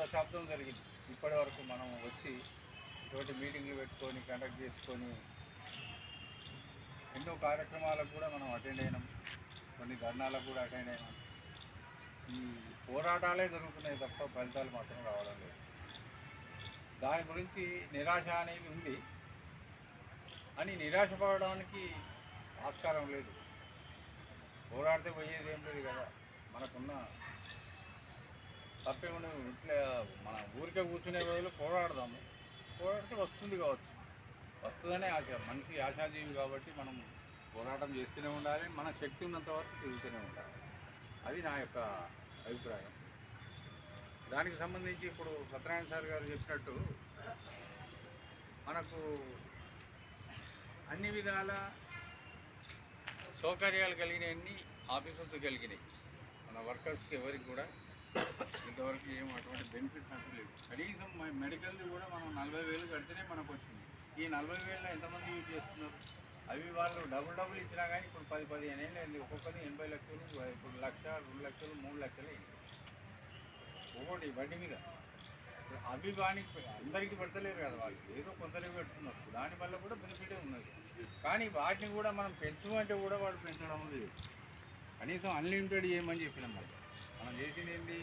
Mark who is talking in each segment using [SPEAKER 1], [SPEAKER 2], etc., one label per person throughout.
[SPEAKER 1] దశాబ్దం జరిగింది ఇప్పటి వరకు మనం వచ్చి ఇటువంటి మీటింగ్లు పెట్టుకొని కండక్ట్ చేసుకొని ఎన్నో కార్యక్రమాలకు కూడా మనం అటెండ్ అయినాం, కొన్ని ధర్నాలకు కూడా అటెండ్ అయినాం. ఈ పోరాటాలే జరుగుతున్నాయి తప్ప ఫలితాలు మాత్రం రావడం లేదు. దాని గురించి నిరాశ అనేది ఉంది అని నిరాశపడడానికి ఆస్కారం లేదు. పోరాడితే పోయేది ఏం లేదు కదా, మనకున్న తప్పేమో ఇట్లా మన ఊరికే కూర్చునే బదులు పోరాడదాము, పోరాడితే వస్తుంది కావచ్చు, వస్తుందనే ఆశ. మనిషి ఆశాజీవి కాబట్టి మనం పోరాటం చేస్తూనే ఉండాలి, మన శక్తి ఉన్నంత వరకు తిరుగుతూనే ఉండాలి. అది నా యొక్క అభిప్రాయం. దానికి సంబంధించి ఇప్పుడు సత్యనారాయణ సార్ గారు చెప్పినట్టు మనకు అన్ని విధాల సౌకర్యాలు కలిగినవన్నీ ఆఫీసర్స్ కలిగినాయి. మన వర్కర్స్కి ఎవరికి కూడా ఇంతవరకు ఏం అటువంటి బెనిఫిట్స్ అంటూ లేవు. కనీసం మెడికల్ది కూడా మనం 40,000 కడితేనే మనకు వచ్చింది. ఈ 40,000 ఎంతమంది యూజ్ చేస్తున్నారు? అవి వాళ్ళు డబుల్ ఇచ్చినా కానీ ఇప్పుడు 10-15 ఏళ్ళు అయింది. ఒక్కొక్కరి 80 లక్షలు, ఇప్పుడు 1,00,000, 2 లక్షలు, 3 లక్షలు అయింది ఒక్కోటి వడ్డీ మీద. అవి కానీ అందరికీ పెడతలేరు కదా, వాళ్ళు ఏదో కొందరికి పెడుతున్నారు. దానివల్ల కూడా బెనిఫిటే ఉన్నది. కానీ వాటిని కూడా మనం పెంచమంటే కూడా వాడు పెంచడం లేదు. కనీసం అన్లిమిటెడ్ చేయమని చెప్పినాం. మనం చేసింది ఏంటి?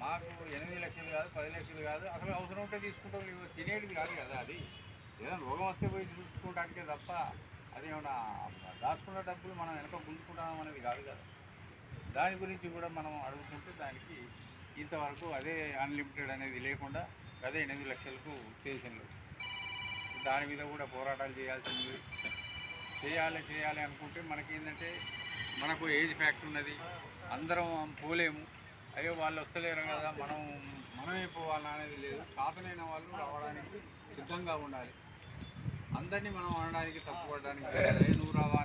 [SPEAKER 1] మాకు 8 లక్షలు కాదు, 10 లక్షలు కాదు, అసలు అవసరం ఉంటే తీసుకుంటాం, తినేది కాదు కదా. అది ఏదైనా రోగం వస్తే పోయి చూసుకోవడానికే తప్ప అది ఏమన్నా దాచుకున్న డబ్బులు మనం వెనక గుంజుకుంటాం అనేది కాదు కదా. దాని గురించి కూడా మనం అడుగుతుంటే దానికి ఇంతవరకు అదే అన్లిమిటెడ్ అనేది లేకుండా అదే 8 లక్షలకు స్టేషన్లు. దాని మీద కూడా పోరాటాలు చేయాల్సింది. చేయాలి అనుకుంటే మనకి ఏంటంటే మనకు ఏజ్ ఫ్యాక్టర్ ఉన్నది, అందరం పోలేము. అయ్యో వాళ్ళు వస్తలేరు కదా, మనమే పోవాలనేది లేదు. శాతనైన వాళ్ళు రావడానికి సిద్ధంగా ఉండాలి. అందరినీ మనం అనడానికి, తప్పుపడడానికి నువ్వు రావా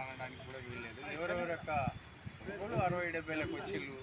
[SPEAKER 1] అనడానికి కూడా వీల్లేదు. ఎవరెవరి యొక్క 60-70 లక్షలకు వచ్చిళ్ళు